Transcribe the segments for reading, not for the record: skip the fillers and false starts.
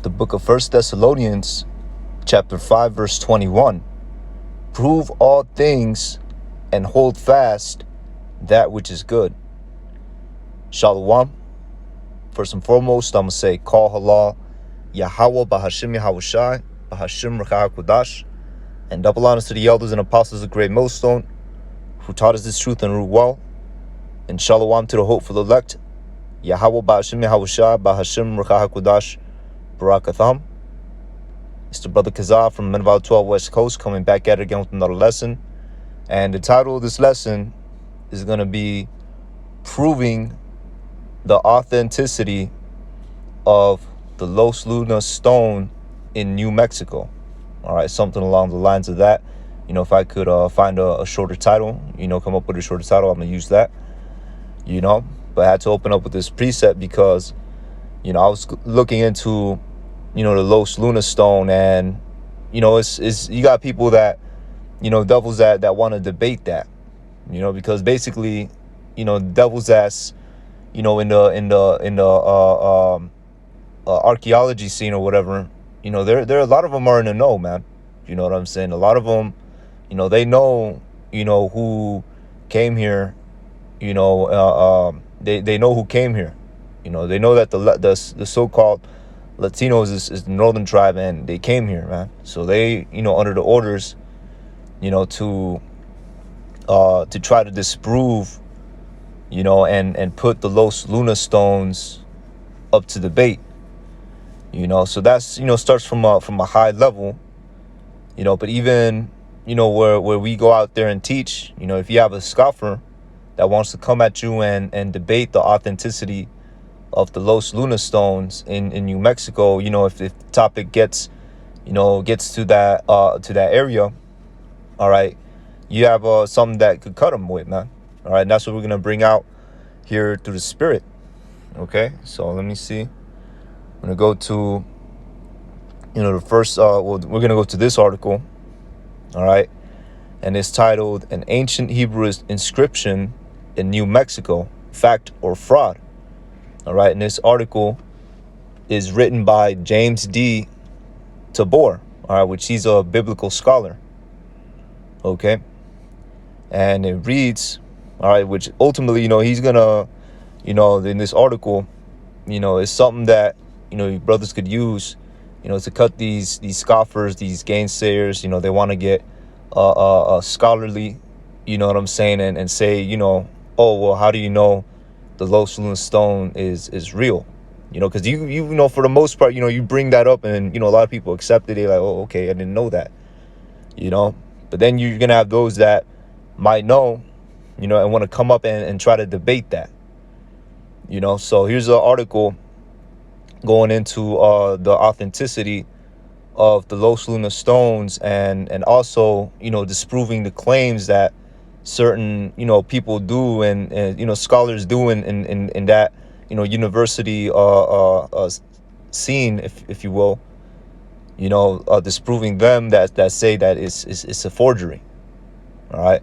The book of 1 Thessalonians, chapter 5, verse 21. Prove all things and hold fast that which is good. Shalom. First and foremost, I'm going to say, Call Halal, Yahweh, Bahashim Yahushai, Bahashim Rakah Kudash, and double honors to the elders and apostles of Great Millstone, who taught us this truth and rule well. And Shalom to the hopeful elect, Yahweh, Bahashim Yahushai, Bahashim Rakah Kudash, Barakatham. It's the brother Kazah from Menval 12 West Coast coming back at it again with another lesson. And the title of this lesson is going to be Proving the Authenticity of the Los Lunas Stone in New Mexico. All right, something along the lines of that. If I could find a shorter title, come up with a shorter title, I'm going to use that, But I had to open up with this precept because, I was looking into the Los Lunas Stone, and it's you got people that devils that want to debate that, because basically devils ass in the archaeology scene or whatever, there are a lot of them are in the know, man. You know what I'm saying? A lot of them, they know who came here. They know who came here. They know that the so-called Latinos is the northern tribe, and they came here, man. So they, under the orders, to try to disprove, and put the Los Lunas stones up to debate. So that's, starts from a high level, but even, where we go out there and teach, if you have a scoffer that wants to come at you and debate the authenticity of the Los Lunas stones in New Mexico, if the topic gets to that area, all right, you have something that could cut them with, man. All right, and that's what we're gonna bring out here through the Spirit. Okay, so let me see. I'm gonna go to the first. We're gonna go to this article. All right, and it's titled "An Ancient Hebrew Inscription in New Mexico: Fact or Fraud." All right, and this article is written by James D. Tabor, all right, which he's a biblical scholar. Okay, and it reads, all right, which ultimately, he's gonna, in this article, it's something that, brothers could use, to cut these scoffers, these gainsayers, they want to get scholarly, you know what I'm saying, and say, oh, well, how do you know the Los Lunas stone is real? Because you for the most part, you bring that up, and a lot of people accept it. They're like, oh, okay, I didn't know that, but then you're gonna have those that might know, and want to come up and try to debate that, so here's an article going into the authenticity of the Los Lunas stones, and also disproving the claims that certain people do, and scholars do in that university scene, if you will, disproving them that say that it's a forgery. All right,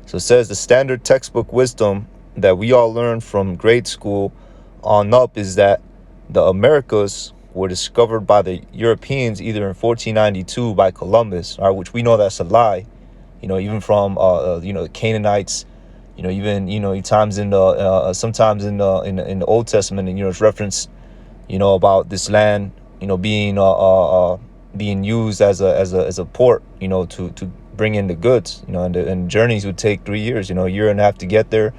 so it says the standard textbook wisdom that we all learned from grade school on up is that the Americas were discovered by the Europeans either in 1492 by Columbus, all right, which we know that's a lie. Even from the Canaanites, even times in the sometimes in the Old Testament, and it's referenced, about this land, being used as a port, to bring in the goods, and journeys would take 3 years, a year and a half to get there,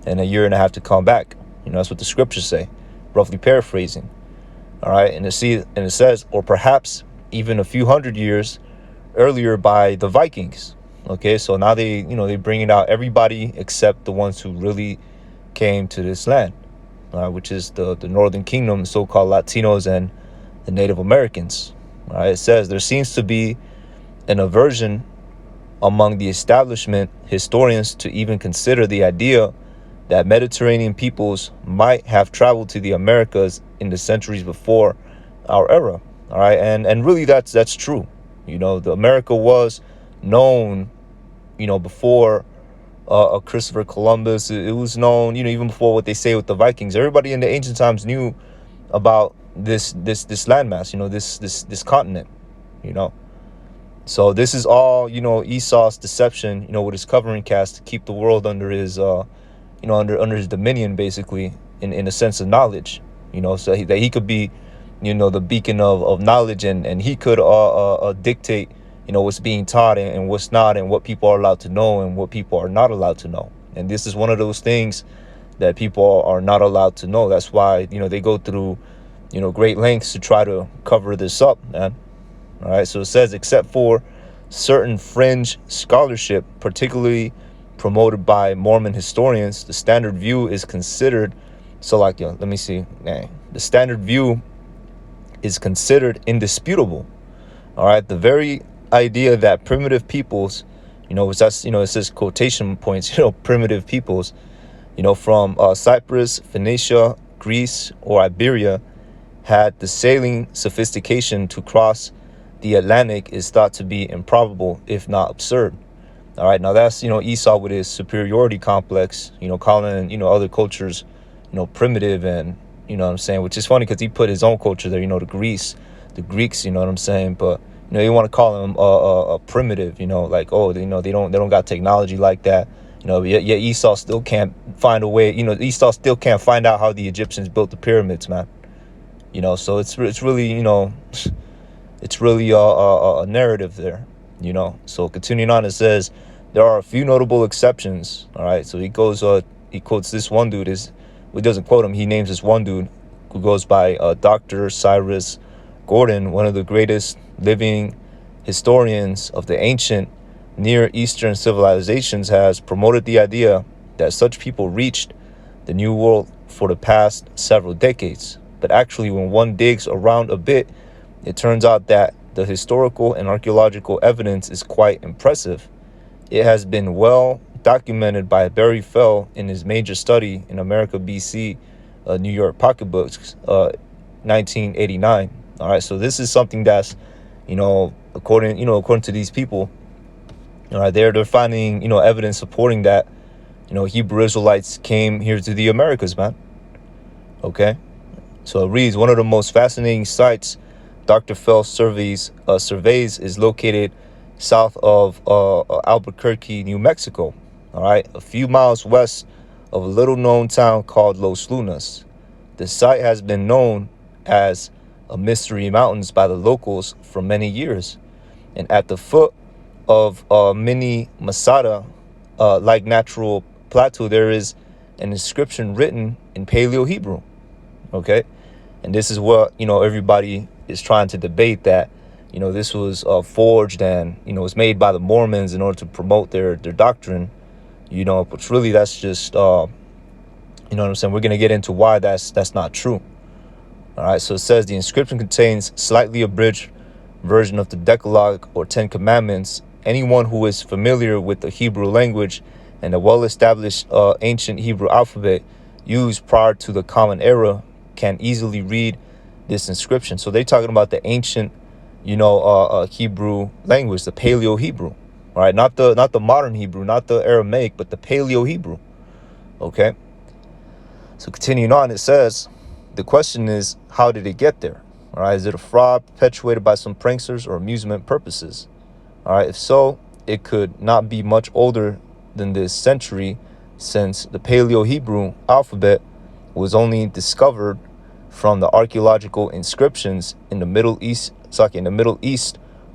and a year and a half to come back. That's what the scriptures say, roughly paraphrasing. All right, and it says, or perhaps even a few hundred years earlier by the Vikings. Okay, so now they bringing out everybody except the ones who really came to this land, which is the Northern Kingdom, so-called Latinos and the Native Americans. All right, it says there seems to be an aversion among the establishment historians to even consider the idea that Mediterranean peoples might have traveled to the Americas in the centuries before our era. All right, and really that's true. The America was known, before Christopher Columbus. It was known, even before what they say with the Vikings. Everybody in the ancient times knew about this landmass, this continent, you know. So this is all, Esau's deception, with his covering cast to keep the world under his under his dominion, basically, in a sense of knowledge, so that he could be, the beacon of knowledge, and he could dictate, what's being taught, and what's not, and what people are allowed to know and what people are not allowed to know. And this is one of those things that people are not allowed to know. That's why, they go through, great lengths to try to cover this up, man. All right, so it says, except for certain fringe scholarship, particularly promoted by Mormon historians, the standard view is considered, let me see, the standard view is considered indisputable. All right, the very idea that primitive peoples, which that's, it says quotation points, primitive peoples, from Cyprus, Phoenicia, Greece, or Iberia, had the sailing sophistication to cross the Atlantic is thought to be improbable, if not absurd. All right, now that's, Esau with his superiority complex, calling, other cultures, primitive, and, what I'm saying, which is funny because he put his own culture there, the Greeks, you know what I'm saying, but, you want to call them a primitive, like, oh, they don't got technology like that, yet Esau still can't find a way, Esau still can't find out how the Egyptians built the pyramids, man, so it's really, it's really a narrative there, So continuing on, it says there are a few notable exceptions. All right, so he quotes this one dude. He doesn't quote him. He names this one dude who goes by Dr. Cyrus Gordon, one of the greatest living historians of the ancient Near Eastern civilizations, has promoted the idea that such people reached the New World for the past several decades. But actually, when one digs around a bit, it turns out that the historical and archaeological evidence is quite impressive. It has been well documented by Barry Fell in his major study in America BC, New York pocketbooks, 1989. All right, so this is something that's, according to these people, all right, they're finding, evidence supporting that, Hebrew Israelites came here to the Americas, man. Okay, so it reads, one of the most fascinating sites Dr. Fell surveys is located south of Albuquerque, New Mexico. All right, a few miles west of a little-known town called Los Lunas. The site has been known as a mystery mountains by the locals for many years, and at the foot of mini Masada, like natural plateau, there is an inscription written in Paleo Hebrew. Okay, and this is what everybody is trying to debate, that this was forged and was made by the Mormons in order to promote their doctrine, but really that's just what I'm saying, we're going to get into why that's not true. All right, so it says the inscription contains slightly abridged version of the Decalogue or Ten Commandments. Anyone who is familiar with the Hebrew language and the well-established ancient Hebrew alphabet used prior to the Common Era can easily read this inscription. So they're talking about the ancient, Hebrew language, the Paleo Hebrew, all right? Not the modern Hebrew, not the Aramaic, but the Paleo Hebrew. Okay. So continuing on, it says, the question is, how did it get there? All right. Is it a fraud perpetuated by some pranksters or amusement purposes? All right. If so, it could not be much older than this century, since the Paleo Hebrew alphabet was only discovered from the archaeological inscriptions in the Middle East,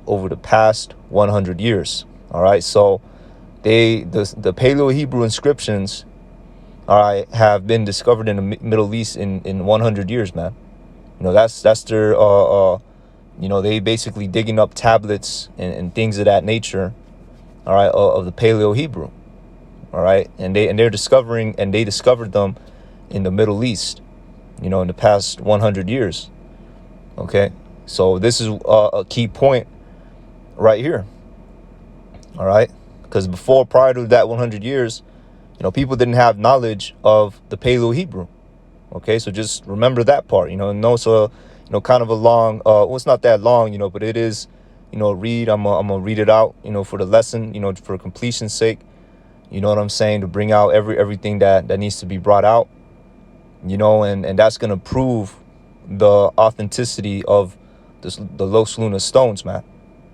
over the past 100 years. All right, so the Paleo Hebrew inscriptions, all right, have been discovered in the Middle East in 100 years, man. That's their they basically digging up tablets and things of that nature, all right, of the Paleo Hebrew, all right, and they discovered them in the Middle East, in the past 100 years. Okay, so this is a key point right here. All right, because prior to that 100 years, people didn't have knowledge of the Paleo Hebrew. Okay, so just remember that part. And also, kind of a long. Well, it's not that long, but it is. Read. I'm gonna read it out. For the lesson. For completion's sake. You know what I'm saying? To bring out everything that needs to be brought out. And that's gonna prove, the authenticity of the Los Lunas stones, man.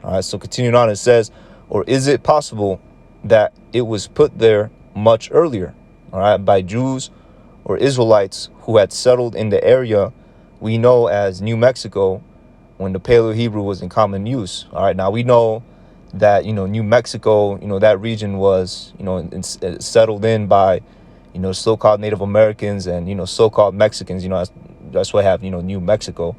All right, so continuing on, it says, or is it possible that it was put there much earlier, all right, by Jews or Israelites who had settled in the area we know as New Mexico when the Paleo-Hebrew was in common use? All right, now we know that, New Mexico, that region was, settled in by, so-called Native Americans and, so-called Mexicans. That's why I have, New Mexico,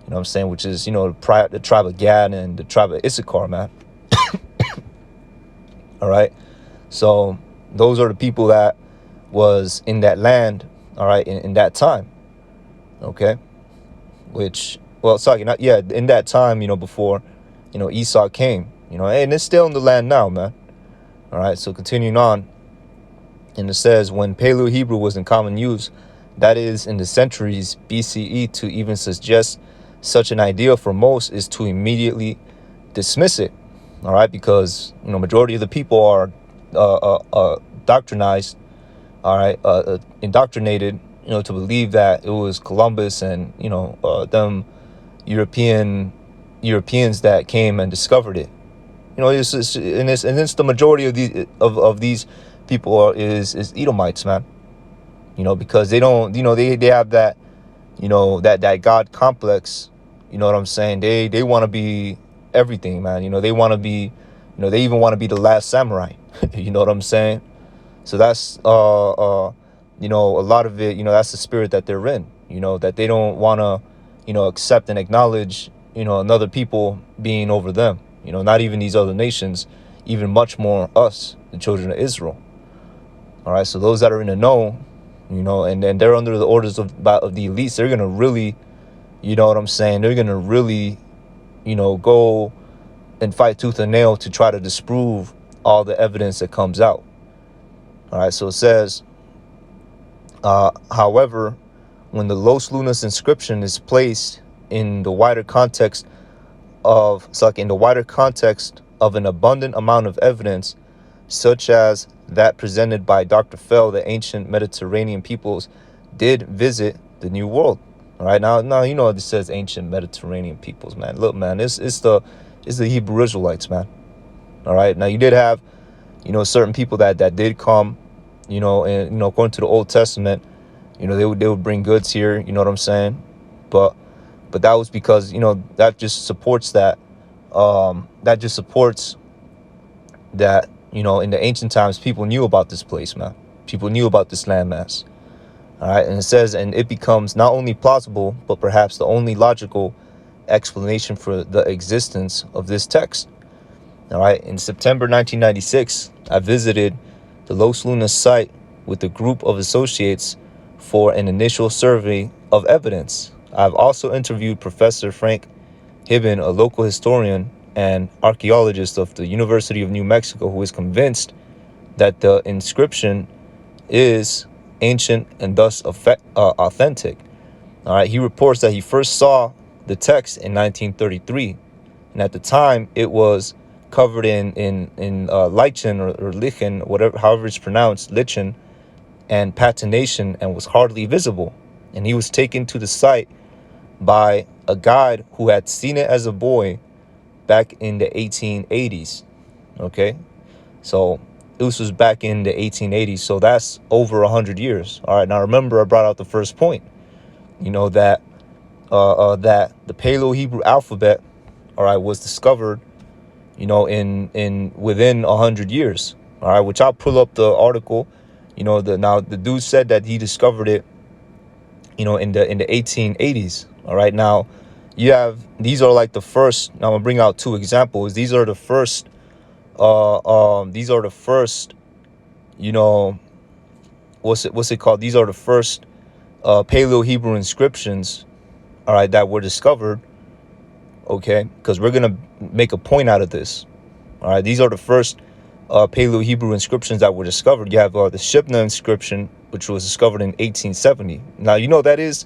what I'm saying, which is, the tribe of Gad and the tribe of Issachar, man. All right. So those are the people that was in that land, all right, in that time. Okay. Which, well, sorry, not, yeah, in that time, before, Esau came, and it's still in the land now, man. All right. So continuing on, and it says, when Paleo Hebrew was in common use, that is in the centuries BCE, to even suggest such an idea for most is to immediately dismiss it. All right, because majority of the people are doctrinized, all right, indoctrinated, to believe that it was Columbus and them Europeans that came and discovered it. It's the majority of these people is Edomites, man. Because they don't, they have that, that God complex. You know what I'm saying? They want to be everything, man. They want to be, they even want to be the last samurai. You know what I'm saying? So that's a lot of it, that's the spirit that they're in, that they don't want to, accept and acknowledge, another people being over them, not even these other nations, even much more us, the children of Israel. All right. So those that are in the know, and then they're under the orders of the elites, they're going to really, what I'm saying? They're going to really, go and fight tooth and nail to try to disprove all the evidence that comes out. All right. So it says, however, when the Los Lunas inscription is placed in the wider context of an abundant amount of evidence, such as that presented by Dr. Fell, the ancient Mediterranean peoples did visit the New World. All right, now it says ancient Mediterranean peoples, man. Look, man, it's the Hebrew Israelites, man. All right, now you did have, certain people that did come, and according to the Old Testament, they would bring goods here. You know what I'm saying? But that was because that just supports that. That just supports that. In the ancient times, people knew about this place, man. People knew about this landmass. All right, and it says, and it becomes not only plausible, but perhaps the only logical explanation for the existence of this text. All right, in September 1996, I visited the Los Lunas site with a group of associates for an initial survey of evidence. I've also interviewed Professor Frank Hibben, a local historian and archaeologist of the University of New Mexico, who is convinced that the inscription is ancient and thus authentic. All right, he reports that he first saw the text in 1933, and at the time it was covered in lichen or lichen, whatever, however it's pronounced, lichen, and patination, and was hardly visible. And he was taken to the site by a guide who had seen it as a boy back in the 1880s. Okay, so this was back in the 1880s, so that's over 100 years. All right, now remember I brought out the first point, that that the Paleo-Hebrew alphabet, all right, was discovered, in within 100 years. All right, which I'll pull up the article. The dude said that he discovered it, in the 1880s. All right, now these are like the first. Now I'm gonna bring out two examples. These are the first. What's it called? These are the first Paleo-Hebrew inscriptions, all right, that were discovered. Okay, because we're gonna make a point out of this. All right, these are the first Paleo-Hebrew inscriptions that were discovered. You have the Shibna inscription, which was discovered in 1870. Now that is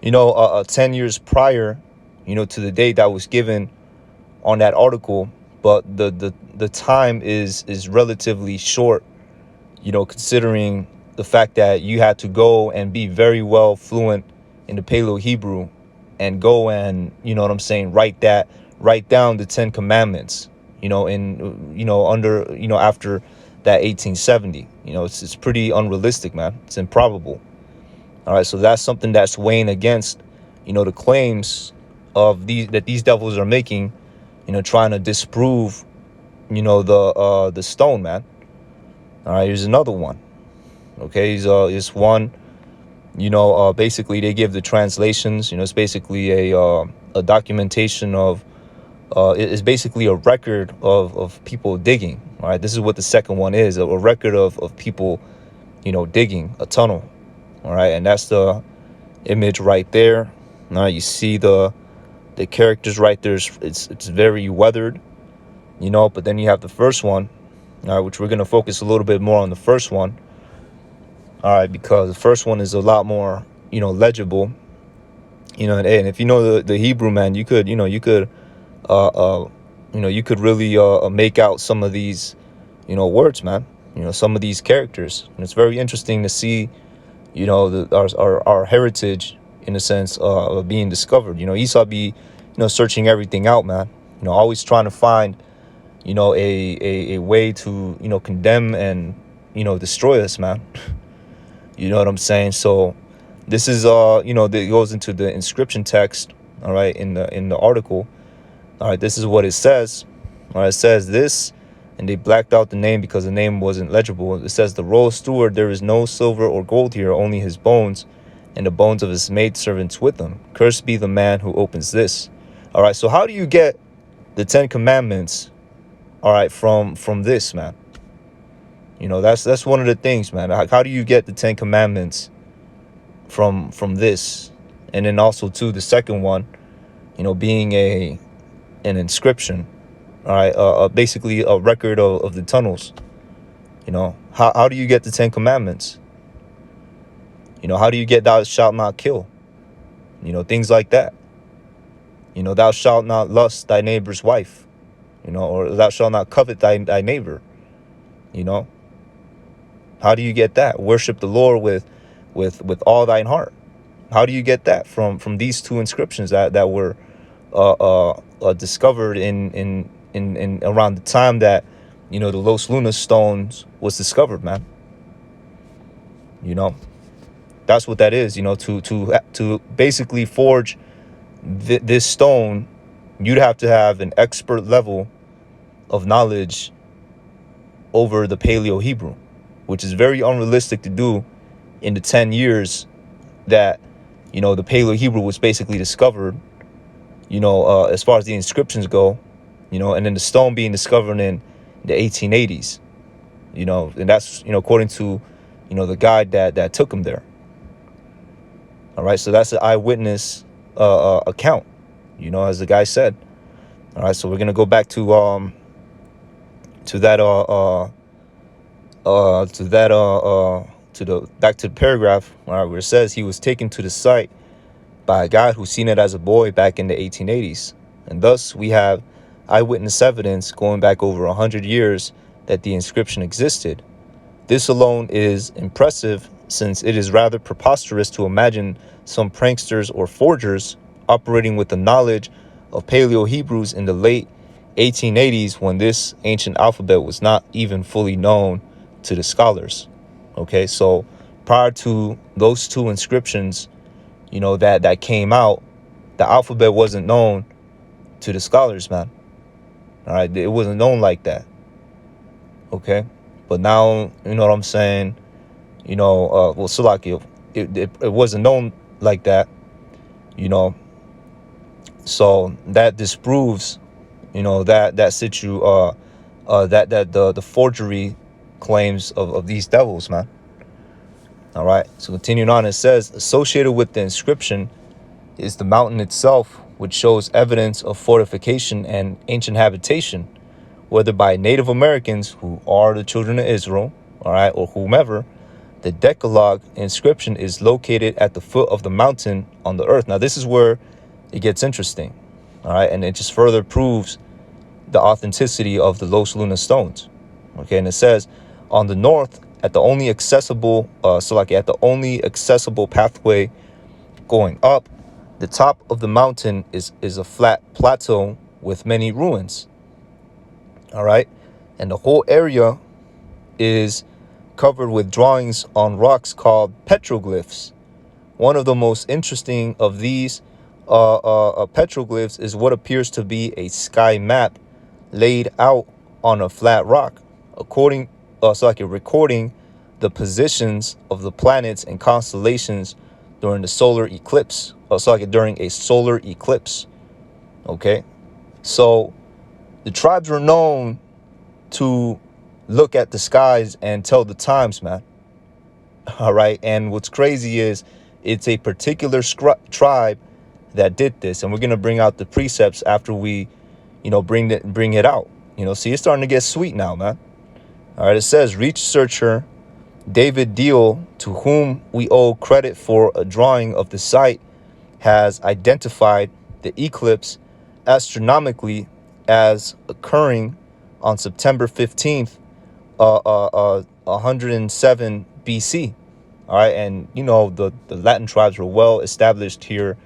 10 years prior, to the date that was given on that article, but the time is relatively short, considering the fact that you had to go and be very well fluent in the Paleo-Hebrew, and go and, you know what I'm saying, write down the 10 commandments, you know, in, you know, under, you know, after that 1870. You know, it's pretty unrealistic, man. It's improbable. All right, so that's something that's weighing against, you know, the claims of these devils are making, you know, trying to disprove, you know, the stone, man. All right, here's another one. Okay, here's one. You know, basically they give the translations. You know, it's basically a documentation of it's basically a record of people digging. All right, this is what the second one is, a record of people, you know, digging a tunnel. All right, and that's the image right there. All right, you see the characters right there. It's very weathered, you know. But then you have the first one, all right, which we're gonna focus a little bit more on the first one. All right, because the first one is a lot more, you know, legible. You know, and if you know the Hebrew, man, you could, uh, uh, you could really make out some of these, you know, words, man. You know, some of these characters. And it's very interesting to see, you know, our heritage in a sense of being discovered. You know, Esau be, you know, searching everything out, man. You know, always trying to find, you know, a way to, you know, condemn and, you know, destroy us, man. You know what I'm saying? So this is you know, it goes into the inscription text, all right, in the article. All right, this is what it says. All right, it says this, and they blacked out the name because the name wasn't legible. It says, the royal steward, there is no silver or gold here, only his bones and the bones of his maidservants with him. Cursed be the man who opens this. All right, so how do you get the 10 commandments, all right, from this, man? You know, that's one of the things, man. How do you get the 10 commandments from this? And then also too, the second one, you know, being an inscription, all right, basically a record of the tunnels. You know, how do you get the 10 commandments? You know, how do you get thou shalt not kill? You know, things like that. You know, thou shalt not lust thy neighbor's wife. You know, or thou shalt not covet thy neighbor. You know, how do you get that? Worship the Lord with all thine heart. How do you get that from these two inscriptions that were discovered in around the time that, you know, the Los Lunas stones was discovered, man? You know, that's what that is. You know, to basically forge this stone, you'd have to have an expert level of knowledge over the Paleo Hebrew, which is very unrealistic to do in the 10 years that, you know, the Paleo Hebrew was basically discovered, you know, as far as the inscriptions go, you know, and then the stone being discovered in the 1880s, you know, and that's, you know, according to, you know, the guide that took him there. All right, so that's an eyewitness account, you know, as the guy said. All right, so we're gonna go back to back to the paragraph, all right, where it says he was taken to the site by a guide who seen it as a boy back in the 1880s. And thus we have eyewitness evidence going back over 100 years that the inscription existed. This alone is impressive, since it is rather preposterous to imagine some pranksters or forgers operating with the knowledge of Paleo Hebrews in the late 1880s, when this ancient alphabet was not even fully known to the scholars. Okay, so prior to those two inscriptions, you know, that came out, the alphabet wasn't known to the scholars, man. All right, it wasn't known like that. Okay, but now, you know what I'm saying, you know, well, Salaki, it wasn't known like that, you know, so that disproves, you know, that the forgery claims of these devils, man. All right, so continuing on, it says, associated with the inscription is the mountain itself, which shows evidence of fortification and ancient habitation, whether by Native Americans, who are the children of Israel, all right, or whomever. The Decalogue inscription is located at the foot of the mountain on the earth. Now, this is where it gets interesting, all right, and it just further proves the authenticity of the Los Lunas stones. Okay, and it says, on the north, at the only accessible pathway going up, The top of the mountain is a flat plateau with many ruins. All right. And the whole area is covered with drawings on rocks called petroglyphs. One of the most interesting of these petroglyphs is what appears to be a sky map laid out on a flat rock, recording the positions of the planets and constellations during the solar eclipse. During a solar eclipse. Okay, so the tribes were known to look at the skies and tell the times, man. All right, and what's crazy is it's a particular tribe that did this, and we're gonna bring out the precepts after we, bring it out. See, it's starting to get sweet now, man. All right, it says researcher David Deal, to whom we owe credit for a drawing of the site, has identified the eclipse astronomically as occurring on September 15th, 107 BC. All right, and the Latin tribes were well established here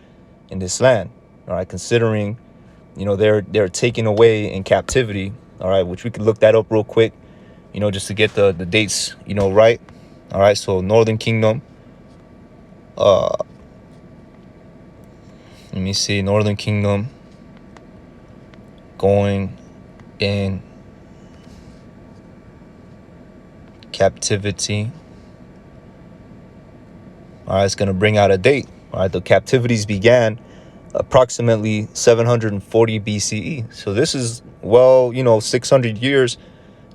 in this land. All right, considering they're taken away in captivity. All right, which we could look that up real quick, just to get the dates right. All right, so Northern Kingdom. Let me see, Northern Kingdom going in captivity. All right, it's going to bring out a date. All right, the captivities began approximately 740 BCE. So this is 600 years,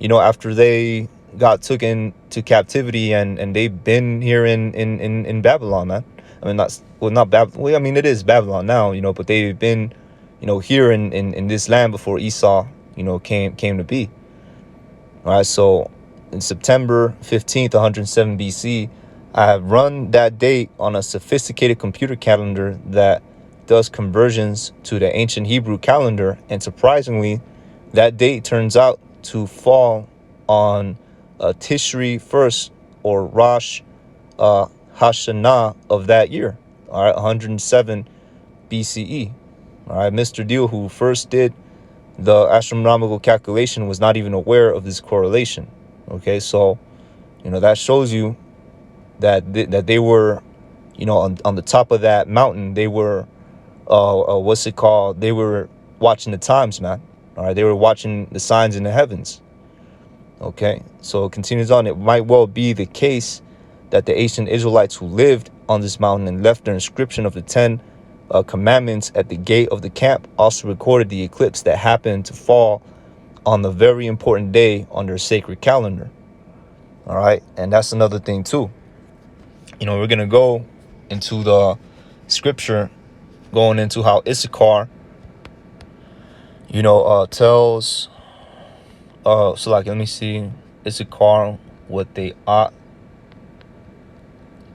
after they got taken to captivity, and they've been here in Babylon, man. I mean, not Babylon. Well, I mean, it is Babylon now, but they've been, here in this land before Esau, came to be. All right, so in September 15th, 107 BC, I have run that date on a sophisticated computer calendar that does conversions to the ancient Hebrew calendar, and surprisingly, that date turns out to fall on Tishri 1st, or Rosh Hashanah of that year. All right, 107 BCE. All right, Mr. Deal, who first did the astronomical calculation, was not even aware of this correlation. Okay, so that shows you that they were, on the top of that mountain. They were, what's it called? They were watching the times, man. All right, they were watching the signs in the heavens. Okay, so it continues on. It might well be the case that the ancient Israelites who lived on this mountain and left their inscription of the 10 commandments at the gate of the camp also recorded the eclipse that happened to fall on the very important day on their sacred calendar. All right, and that's another thing too. We're gonna go into the scripture, going into how Issachar, tells. Let me see, Issachar, what they ought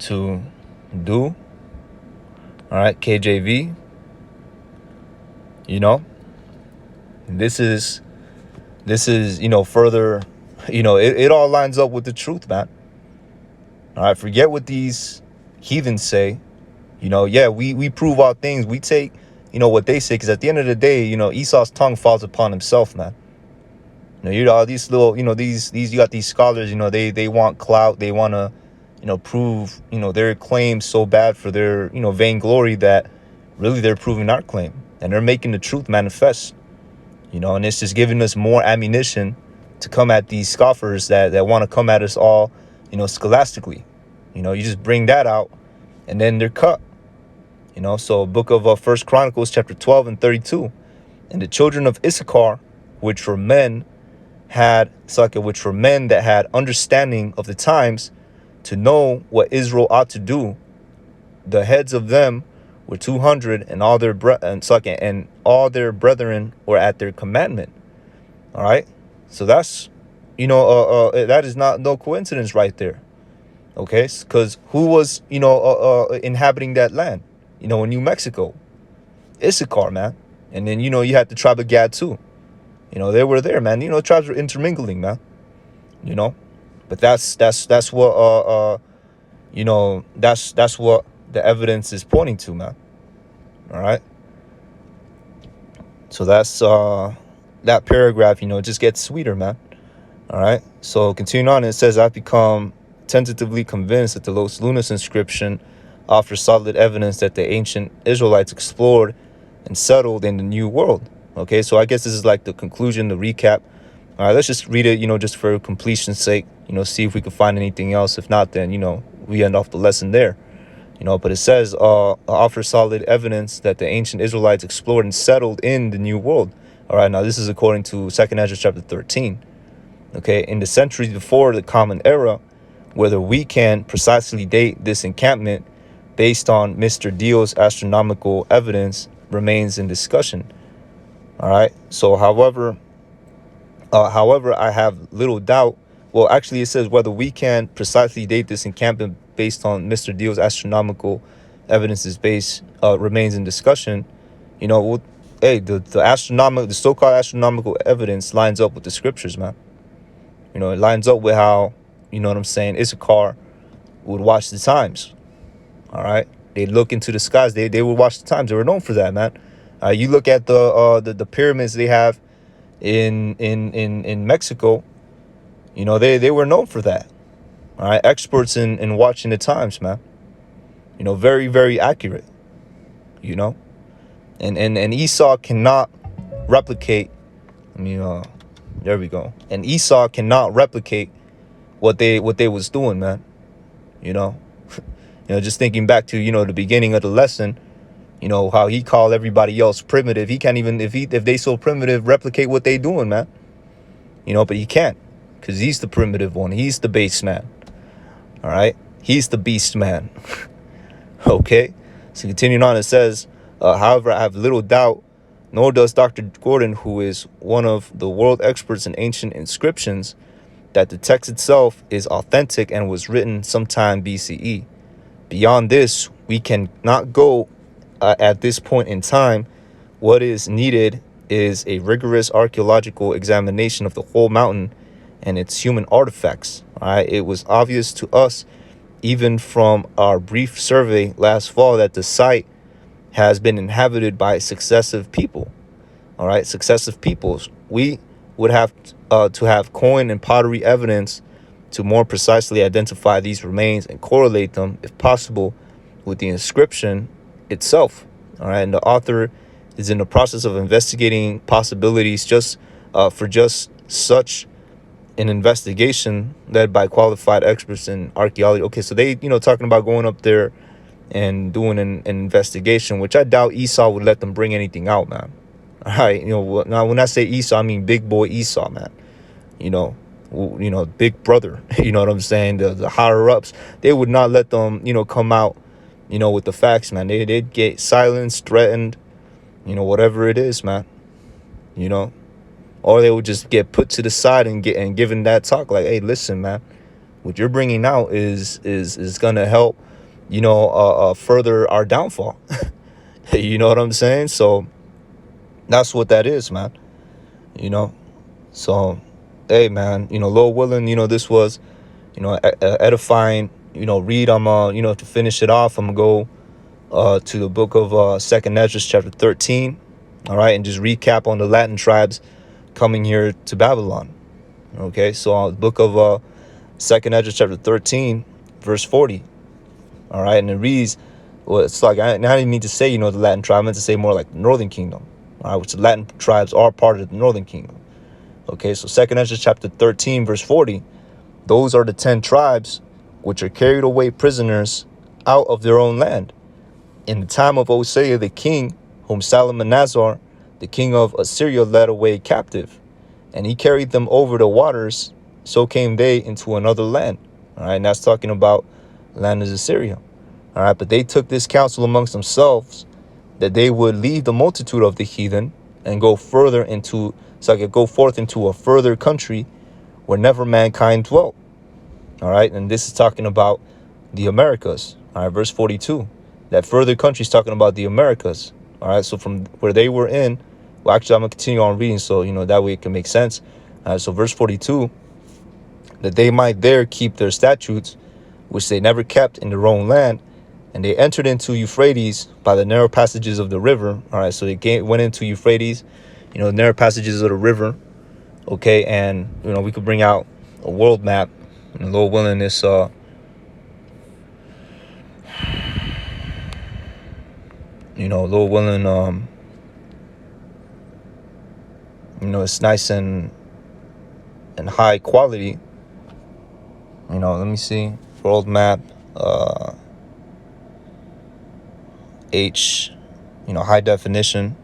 to do. All right, KJV. This is further. It all lines up with the truth, man. All right, forget what these heathens say. We prove all things. We take, what they say, because at the end of the day, Esau's tongue falls upon himself, man. All these little, these you got these scholars, they want clout. They want to, prove, their claims so bad for their, vainglory, that really they're proving our claim, and they're making the truth manifest. And it's just giving us more ammunition to come at these scoffers that want to come at us all, scholastically. You just bring that out, and then they're cut. So book of 1 Chronicles chapter 12 and 32. And the children of Issachar, which were men that had understanding of the times, to know what Israel ought to do. The heads of them were 200, and all their all their brethren were at their commandment. All right, so that's that is no coincidence right there. Okay, because who was inhabiting that land? In New Mexico, Issachar, man. And then you had the tribe of Gad too. They were there, man. Tribes were intermingling, man. But that's what that's what the evidence is pointing to, man. All right. So that's that paragraph, it just gets sweeter, man. All right. So continuing on, it says, I've become tentatively convinced that the Los Lunas inscription offers solid evidence that the ancient Israelites explored and settled in the New World. Okay, so I guess this is like the conclusion, the recap. All right, let's just read it, just for completion's sake, see if we can find anything else. If not, then, we end off the lesson there. But it says, offers solid evidence that the ancient Israelites explored and settled in the New World. All right, now this is according to 2nd Ezra chapter 13. Okay, in the centuries before the Common Era, whether we can precisely date this encampment based on Mr. Dio's astronomical evidence remains in discussion. All right, so however, I have little doubt. Well, actually, it says whether we can precisely date this encampment based on Mr. Dio's astronomical evidence is remains in discussion. Hey, the so-called astronomical evidence lines up with the scriptures, man. It lines up with how, what I'm saying, Issachar would watch the times. All right. They look into the skies. They would watch the times. They were known for that, man. You look at the pyramids they have in Mexico. They were known for that. All right. Experts in watching the times, man. Very, very accurate. And Esau cannot replicate. There we go. And Esau cannot replicate what they was doing, man. Just thinking back to the beginning of the lesson, how he called everybody else primitive. He can't even, if they so primitive, replicate what they doing, man. But he can't, because he's the primitive one. He's the base man. All right, he's the beast man. Okay, so continuing on, it says, however, I have little doubt, nor does Dr. Gordon, who is one of the world experts in ancient inscriptions, that the text itself is authentic and was written sometime BCE. Beyond this, we cannot go at this point in time. What is needed is a rigorous archaeological examination of the whole mountain and its human artifacts. All right, it was obvious to us, even from our brief survey last fall, that the site has been inhabited by successive people. All right, successive peoples. We would have to have coin and pottery evidence to more precisely identify these remains and correlate them, if possible, with the inscription itself. All right, and the author is in the process of investigating possibilities for such an investigation led by qualified experts in archaeology. Okay, so they, talking about going up there and doing an investigation, which I doubt Esau would let them bring anything out, man. All right, now when I say Esau, I mean big boy Esau, man. Big brother. You know what I'm saying? The higher ups, they would not let them, come out, with the facts, man. They'd get silenced, threatened, whatever it is, man. Or they would just get put to the side and given that talk, like, hey, listen, man, what you're bringing out is gonna help, further our downfall. You know what I'm saying? So that's what that is, man. So, hey, man, Lord willing, this was, edifying, read. I'm, to finish it off, I'm going to go to the book of 2nd Ezra chapter 13. All right. And just recap on the Latin tribes coming here to Babylon. Okay. So the book of 2nd Ezra chapter 13, verse 40. All right. And it reads, well, it's like, I didn't mean to say, the Latin tribe. I meant to say more like the Northern Kingdom. All right. Which the Latin tribes are part of the Northern Kingdom. Okay. So 2nd Ezra chapter 13, verse 40. Those are the 10 tribes which are carried away prisoners out of their own land in the time of Hosea the king, whom Salmanasar, the king of Assyria, led away captive. And he carried them over the waters, so came they into another land. All right, and that's talking about land of Assyria. All right, but they took this counsel amongst themselves that they would leave the multitude of the heathen and go forth into a further country where never mankind dwelt. All right, and this is talking about the Americas. All right, verse 42. That further country is talking about the Americas. All right, so from where they were in, well, actually, I'm going to continue on reading, so, that way it can make sense. So verse 42, that they might there keep their statutes, which they never kept in their own land, And they entered into Euphrates by the narrow passages of the river. All right, so they went into Euphrates, narrow passages of the river. Okay, and we could bring out a world map, and Lord willing, this Lord willing, it's nice and high quality. Let me see, world map, H, high definition.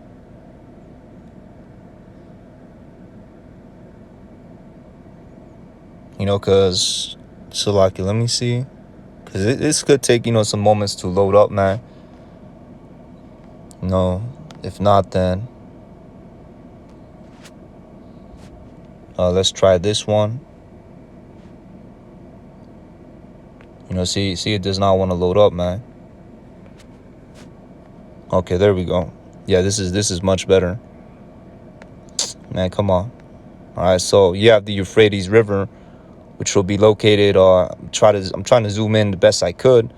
Because, so like, let me see, because this could take, some moments to load up, man. If not, then let's try this one. See, it does not want to load up, man. Okay, there we go. Yeah, this is much better. Man, come on. All right, so you have the Euphrates River, which will be located. I'm trying to zoom in the best I could.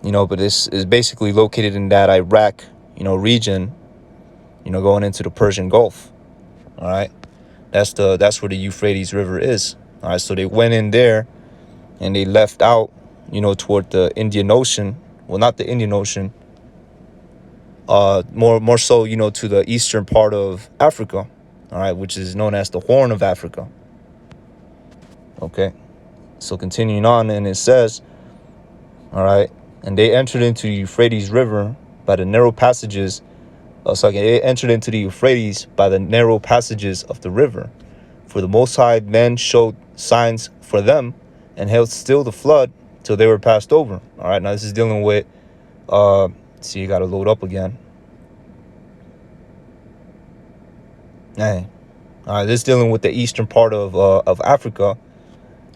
But this is basically located in that Iraq, region. Going into the Persian Gulf. All right, that's where the Euphrates River is. All right, so they went in there, and they left out, toward the Indian Ocean. Well, not the Indian Ocean. More so, to the eastern part of Africa. All right, which is known as the Horn of Africa. Okay, so continuing on, and it says, all right, and they entered into the Euphrates River by the narrow passages. They entered into the Euphrates by the narrow passages of the river. For the Most High then showed signs for them and held still the flood till they were passed over. All right, now this is dealing with, see, you got to load up again. Hey, all right, this is dealing with the eastern part of Africa.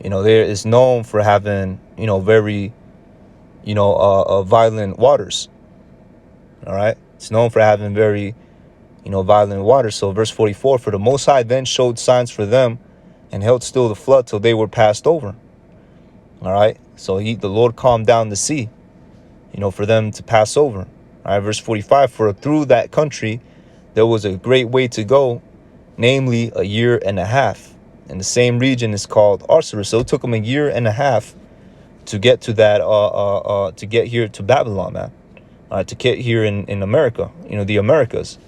There is known for having, very, violent waters. All right, it's known for having very, violent waters. So verse 44, for the Most High then showed signs for them and held still the flood till they were passed over. All right, so the Lord calmed down the sea, for them to pass over. All right, verse 45, for through that country there was a great way to go, namely a year and a half. And the same region is called Arsarus. So it took them a year and a half to get to that, to get here to Babylon, man. To get here in America, the Americas.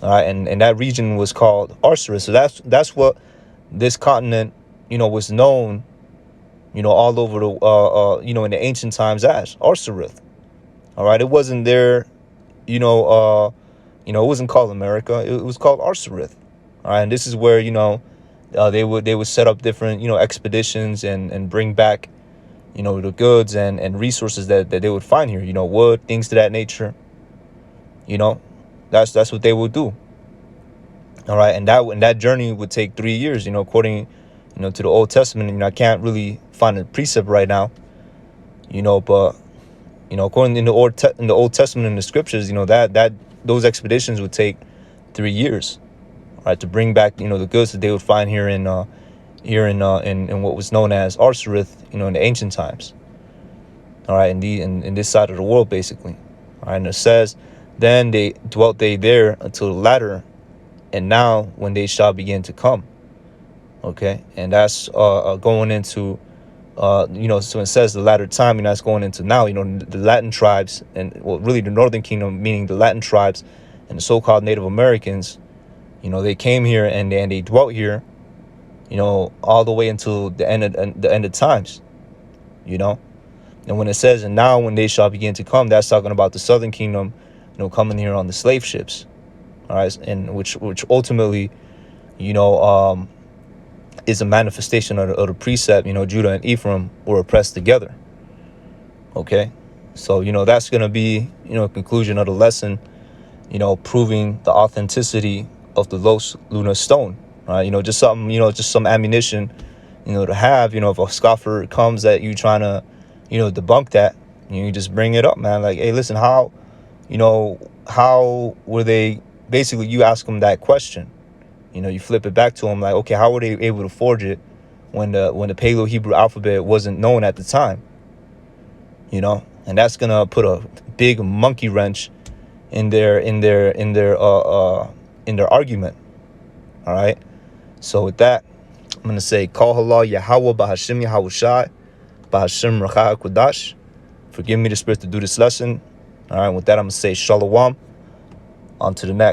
And that region was called Arsarus. So that's what this continent, was known, all over the, in the ancient times as Arsarith. All right, it wasn't there, it wasn't called America. It was called Arsarith. All right, and this is where, they would set up different, expeditions and bring back, the goods and resources that they would find here, wood, things to that nature. That's what they would do. All right, and that journey would take 3 years, according, to the Old Testament. I can't really find a precept right now, but according in the Old Testament and the scriptures, that those expeditions would take 3 years, right, to bring back, the goods that they would find here in what was known as Arsarith, in the ancient times. All right, in this side of the world, basically. All right, and it says, then they dwelt there until the latter, and now when they shall begin to come. Okay, and that's going into, so it says the latter time, and that's going into now, the Latin tribes, and really the Northern Kingdom, meaning the Latin tribes and the so-called Native Americans, they came here and they dwelt here, all the way until the end of times, And when it says, and now when they shall begin to come, that's talking about the Southern Kingdom, coming here on the slave ships. All right, and which ultimately, is a manifestation of the precept, Judah and Ephraim were oppressed together. Okay, so, that's going to be, a conclusion of the lesson, proving the authenticity of the Los Lunar Stone. Right, just something, just some ammunition, to have, if a scoffer comes at you trying to, debunk that, you just bring it up, man. Like, hey, listen, how were they, basically you ask them that question, you flip it back to them like, okay, how were they able to forge it when the Paleo Hebrew alphabet wasn't known at the time? and that's gonna put a big monkey wrench in their argument. All right. So with that, I'm gonna say Kol Halal Yahweh Bahashim Yahawashi Bahashim Racha Kodash. Forgive me the spirit to do this lesson. All right. With that, I'm gonna say Shalom. On to the next.